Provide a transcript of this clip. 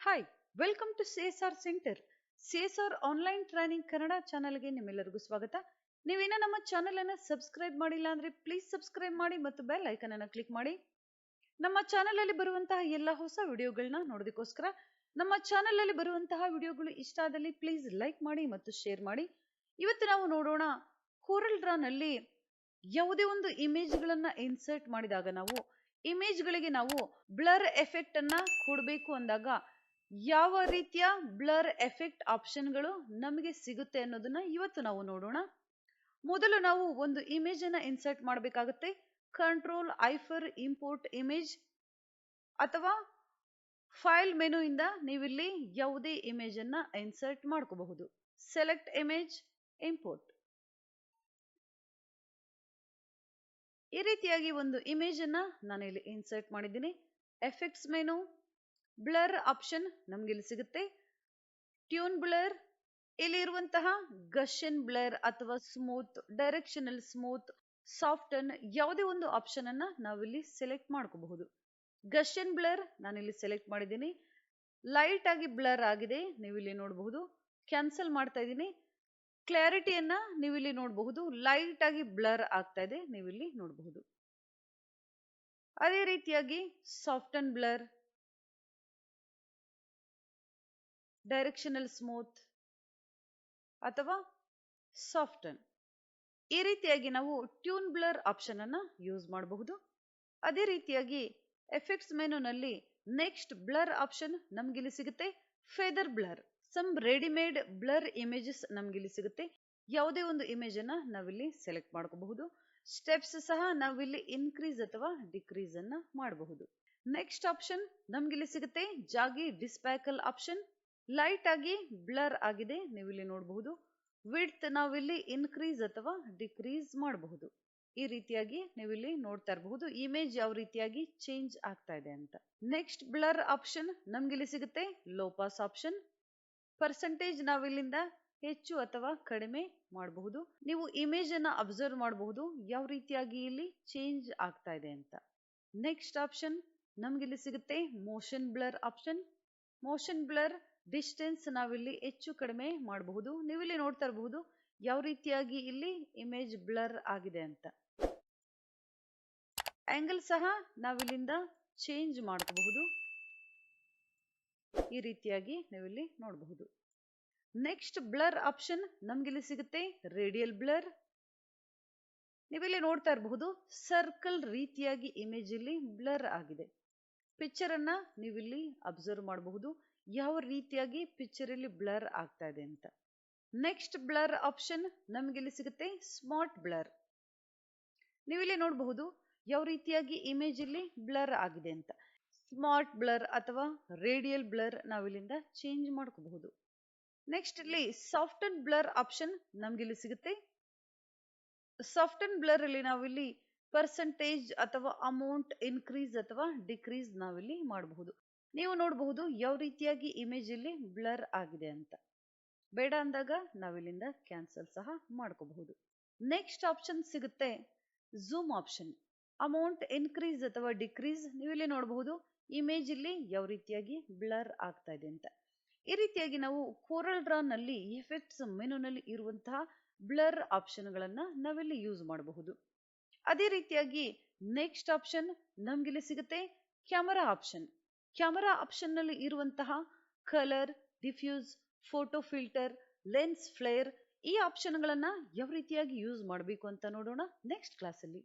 Hi, welcome to CSR centre. CSR online training Kannada ಚಾನಲ್ಗೆ ನಿಮ್ಮೆಲ್ಲರಿಗೂ ಸ್ವಾಗತ. ನೀವೇನ ನಮ್ಮ ಚಾನೆಲ್ ಅನ್ನು ಸಬ್ಸ್ಕ್ರೈಬ್ ಮಾಡಿಲ್ಲ ಅಂದ್ರೆ ಪ್ಲೀಸ್ ಸಬ್ಸ್ಕ್ರೈಬ್ ಮಾಡಿ ಮತ್ತು ಬೆಲ್ ಐಕನ್ ಅನ್ನು ಕ್ಲಿಕ್ ಮಾಡಿ. ನಮ್ಮ ಚಾನೆಲ್ ಅಲ್ಲಿ ಬರುವಂತಹ ಎಲ್ಲ ಹೊಸ ವಿಡಿಯೋಗಳನ್ನ ನೋಡೋದಕ್ಕೋಸ್ಕರ ನಮ್ಮ ಚಾನೆಲ್ ಅಲ್ಲಿ ಬರುವಂತಹ ವಿಡಿಯೋಗಳು ಇಷ್ಟ ಆದಲ್ಲಿ ಪ್ಲೀಸ್ ಲೈಕ್ ಮಾಡಿ ಮತ್ತು ಶೇರ್ ಮಾಡಿ. ಇವತ್ತು ನಾವು ನೋಡೋಣ ಕೋರಲ್ ಡ್ರಾ ನಲ್ಲಿ ಯಾವುದೇ ಒಂದು ಇಮೇಜ್ ಗಳನ್ನ ಇನ್ಸರ್ಟ್ ಮಾಡಿದಾಗ ನಾವು ಇಮೇಜ್ ಗಳಿಗೆ ನಾವು ಬ್ಲರ್ ಎಫೆಕ್ಟ್ ಅನ್ನ ಕೊಡಬೇಕು ಅಂದಾಗ ಯಾವ ರೀತಿಯ ಬ್ಲರ್ ಎಫೆಕ್ಟ್ ಆಪ್ಷನ್ಗಳು ನಮಗೆ ಸಿಗುತ್ತೆ ಅನ್ನೋದನ್ನ ಇವತ್ತು ನಾವು ನೋಡೋಣ. ಮೊದಲು ನಾವು ಒಂದು ಇಮೇಜ್ ಅನ್ನ ಇನ್ಸರ್ಟ್ ಮಾಡಬೇಕಾಗುತ್ತೆ. Control I for import image ಅಥವಾ ಫೈಲ್ ಮೆನು ಇಂದ ನೀವಿಲ್ಲಿ ಯಾವುದೇ ಇಮೇಜ್ ಅನ್ನ ಇನ್ಸರ್ಟ್ ಮಾಡ್ಕೋಬಹುದು. Select image, import. ಈ ರೀತಿಯಾಗಿ ಒಂದು ಇಮೇಜ್ ಅನ್ನ ನಾನು ಇಲ್ಲಿ ಇನ್ಸರ್ಟ್ ಮಾಡಿದ್ದೀನಿ. ಎಫೆಕ್ಟ್ಸ್ ಮೆನು, ಬ್ಲರ್ ಆಪ್ಷನ್ ನಮ್ಗೆ ಇಲ್ಲಿ ಸಿಗುತ್ತೆ. ಟ್ಯೂನ್ ಬ್ಲರ್, ಇಲ್ಲಿ ಇರುವಂತಹ ಗಷನ್ ಬ್ಲರ್ ಅಥವಾ ಸ್ಮೂತ್, ಡೈರೆಕ್ಷನಲ್ ಸ್ಮೂತ್, ಸಾಫ್ಟನ್ ಯಾವುದೇ ಒಂದು ಆಪ್ಷನ್ ಅನ್ನ ನಾವಿಲ್ಲಿ ಸೆಲೆಕ್ಟ್ ಮಾಡ್ಕೋಬಹುದು. ಗಷನ್ ಬ್ಲರ್ ನಾನಿಲ್ಲಿ ಸೆಲೆಕ್ಟ್ ಮಾಡಿದ್ದೀನಿ. ಲೈಟ್ ಆಗಿ ಬ್ಲರ್ ಆಗಿದೆ, ನೀವು ಇಲ್ಲಿ ನೋಡಬಹುದು. ಕ್ಯಾನ್ಸಲ್ ಮಾಡ್ತಾ ಇದ್ದೀನಿ. ಕ್ಲಾರಿಟಿಯನ್ನ ನೀವಿಲ್ಲಿ ನೋಡಬಹುದು, ಲೈಟ್ ಆಗಿ ಬ್ಲರ್ ಆಗ್ತಾ ಇದೆ, ನೀವಿಲ್ಲಿ ನೋಡಬಹುದು. ಅದೇ ರೀತಿಯಾಗಿ ಸಾಫ್ಟನ್ ಬ್ಲರ್, ಡೈರೆಕ್ಷನಲ್ ಸ್ಮೂತ್ ಅಥವಾ ಸಾಫ್ಟನ್, ಈ ರೀತಿಯಾಗಿ ನಾವು ಟ್ಯೂನ್ ಬ್ಲರ್ ಆಪ್ಷನ್ ಅನ್ನ ಯೂಸ್ ಮಾಡಬಹುದು. ಅದೇ ರೀತಿಯಾಗಿ ಎಫೆಕ್ಟ್ಸ್ ಮೆನುನಲ್ಲಿ ನೆಕ್ಸ್ಟ್ ಬ್ಲರ್ ಆಪ್ಷನ್ ನಮ್ಗಿಲ್ಲಿ ಸಿಗುತ್ತೆ. Feather blur, some readymade blur images ನಮ್ಗಿಲ್ಲಿ ಸಿಗುತ್ತೆ. ಯಾವುದೇ ಒಂದು ಇಮೇಜ್ ಅನ್ನ ನಾವಿಲ್ಲಿ ಸೆಲೆಕ್ಟ್ ಮಾಡ್ಕೋಬಹುದು. ಸ್ಟೆಪ್ಸ್ ಸಹ ನಾವಿಲ್ಲಿ ಇನ್ಕ್ರೀಸ್ ಅಥವಾ ಡಿಕ್ರೀಸ್ ಅನ್ನ ಮಾಡಬಹುದು. ನೆಕ್ಸ್ಟ್ ಆಪ್ಷನ್ ನಮ್ಗಿಲ್ಲಿ ಸಿಗುತ್ತೆ ಜಾಗಿ ಡಿಸ್ಪ್ಯಾಕಲ್ ಆಪ್ಷನ್. ಲೈಟ್ ಆಗಿ ಬ್ಲರ್ ಆಗಿದೆ, ನೀವಿಲ್ಲಿ ನೋಡಬಹುದು. ವಿಡ್ತ್ ನಾವಿಲ್ಲಿ ಇನ್ಕ್ರೀಸ್ ಅಥವಾ ಡಿಕ್ರೀಸ್ ಮಾಡಬಹುದು. ಈ ರೀತಿಯಾಗಿ ನೀವಿಲ್ಲಿ ನೋಡ್ತಾ ಇರಬಹುದು ಇಮೇಜ್ ಯಾವ ರೀತಿಯಾಗಿ ಚೇಂಜ್ ಆಗ್ತಾ ಇದೆ ಅಂತ. ನೆಕ್ಸ್ಟ್ ಬ್ಲರ್ ಆಪ್ಷನ್ ನಮ್ಗಿಲ್ಲಿ ಸಿಗುತ್ತೆ ಲೋ ಪಾಸ್ ಆಪ್ಷನ್. ಪರ್ಸೆಂಟೇಜ್ ನಾವಿಲ್ಲಿಂದ ಹೆಚ್ಚು ಅಥವಾ ಕಡಿಮೆ ಮಾಡಬಹುದು. ನೀವು ಇಮೇಜ್ ಅನ್ನ ಅಬ್ಸರ್ವ್ ಮಾಡಬಹುದು ಯಾವ ರೀತಿಯಾಗಿ ಇಲ್ಲಿ ಚೇಂಜ್ ಆಗ್ತಾ ಇದೆ ಅಂತ. ನೆಕ್ಸ್ಟ್ ಆಪ್ಷನ್ ನಮ್ಗಿಲ್ಲಿ ಸಿಗುತ್ತೆ motion blur option. Motion blur distance ನಾವಿಲ್ಲಿ ಹೆಚ್ಚು ಕಡಿಮೆ ಮಾಡಬಹುದು. ನೀವಿಲ್ಲಿ ನೋಡ್ತಾ ಇರಬಹುದು ಯಾವ ರೀತಿಯಾಗಿ ಇಲ್ಲಿ ಇಮೇಜ್ ಬ್ಲರ್ ಆಗಿದೆ ಅಂತ. ಆಂಗಲ್ ಸಹ ನಾವಿಲ್ಲಿಂದ ಚೇಂಜ್ ಮಾಡಬಹುದು. ಈ ರೀತಿಯಾಗಿ ನೀವಿಲ್ಲಿ ನೋಡಬಹುದು. ನೆಕ್ಸ್ಟ್ ಬ್ಲರ್ ಆಪ್ಷನ್ ನಮ್ಗಿಲ್ಲಿ ಸಿಗುತ್ತೆ ರೇಡಿಯಲ್ ಬ್ಲರ್. ನೀವಿಲ್ಲಿ ನೋಡ್ತಾ ಇರಬಹುದು ಸರ್ಕಲ್ ರೀತಿಯಾಗಿ ಇಮೇಜ್ ಇಲ್ಲಿ ಬ್ಲರ್ ಆಗಿದೆ. ಪಿಕ್ಚರ್ ಅನ್ನ ನೀವಿಲ್ಲಿ ಅಬ್ಸರ್ವ್ ಮಾಡಬಹುದು ಯಾವ ರೀತಿಯಾಗಿ ಪಿಕ್ಚರ್ ಇಲ್ಲಿ ಬ್ಲರ್ ಆಗ್ತಾ ಇದೆ ಅಂತ. ನೆಕ್ಸ್ಟ್ ಬ್ಲರ್ ಆಪ್ಷನ್ ನಮ್ಗಿಲ್ಲಿ ಸಿಗುತ್ತೆ ಸ್ಮಾರ್ಟ್ ಬ್ಲರ್. ನೀವಿಲ್ಲಿ ನೋಡಬಹುದು ಯಾವ ರೀತಿಯಾಗಿ ಇಮೇಜ್ ಇಲ್ಲಿ ಬ್ಲರ್ ಆಗಿದೆ ಅಂತ. ಸ್ಮಾರ್ಟ್ ಬ್ಲರ್ ಅಥವಾ ರೇಡಿಯಲ್ ಬ್ಲರ್ ನಾವಿಲ್ಲಿಂದ ಚೇಂಜ್ ಮಾಡ್ಕೋಬಹುದು. ನೆಕ್ಸ್ಟ್ ಇಲ್ಲಿ ಸಾಫ್ಟನ್ ಬ್ಲರ್ ಆಪ್ಷನ್ ನಮ್ಗಿಲ್ಲಿ ಸಿಗುತ್ತೆ. ಸಾಫ್ಟನ್ ಬ್ಲರ್ ಅಲ್ಲಿ ನಾವಿಲ್ಲಿ ಪರ್ಸೆಂಟೇಜ್ ಅಥವಾ ಅಮೌಂಟ್ ಇನ್ಕ್ರೀಸ್ ಅಥವಾ ಡಿಕ್ರೀಸ್ ನಾವಿಲ್ಲಿ ಮಾಡಬಹುದು. ನೀವು ನೋಡಬಹುದು ಯಾವ ರೀತಿಯಾಗಿ ಇಮೇಜ್ ಇಲ್ಲಿ ಬ್ಲರ್ ಆಗಿದೆ ಅಂತ. ಬೇಡ ಅಂದಾಗ ನಾವಿಲ್ಲಿಂದ ಕ್ಯಾನ್ಸಲ್ ಸಹ ಮಾಡ್ಕೋಬಹುದು. ನೆಕ್ಸ್ಟ್ ಆಪ್ಷನ್ ಸಿಗುತ್ತೆ ಝೂಮ್ ಆಪ್ಷನ್. ಅಮೌಂಟ್ ಇನ್ಕ್ರೀಸ್ ಅಥವಾ ಡಿಕ್ರೀಸ್, ನೀವಿಲ್ಲಿ ನೋಡಬಹುದು ಇಮೇಜ್ ಇಲ್ಲಿ ಯಾವ ರೀತಿಯಾಗಿ ಬ್ಲರ್ ಆಗ್ತಾ ಇದೆ ಅಂತ. ಈ ರೀತಿಯಾಗಿ ನಾವು ಕೋರಲ್ ಡ್ರಾ ನಲ್ಲಿ ಎಫೆಕ್ಟ್ಸ್ ಮೆನುನಲ್ಲಿ ಇರುವಂತಹ ಬ್ಲರ್ ಆಪ್ಷನ್ ಗಳನ್ನ ನಾವಿಲ್ಲಿ ಯೂಸ್ ಮಾಡಬಹುದು. ಅದೇ ರೀತಿಯಾಗಿ ನೆಕ್ಸ್ಟ್ ಆಪ್ಷನ್ ನಮ್ಗಿಲ್ಲಿ ಸಿಗುತ್ತೆ ಕ್ಯಾಮರಾ ಆಪ್ಷನ್. ಕ್ಯಾಮರಾ ಆಪ್ಷನ್ ನಲ್ಲಿ ಇರುವಂತಹ colour, diffuse, photo filter, lens flare, ಈ ಆಪ್ಷನ್ ಗಳನ್ನ ಯಾವ ರೀತಿಯಾಗಿ ಯೂಸ್ ಮಾಡಬೇಕು ಅಂತ ನೋಡೋಣ ನೆಕ್ಸ್ಟ್ ಕ್ಲಾಸ್ ಅಲ್ಲಿ.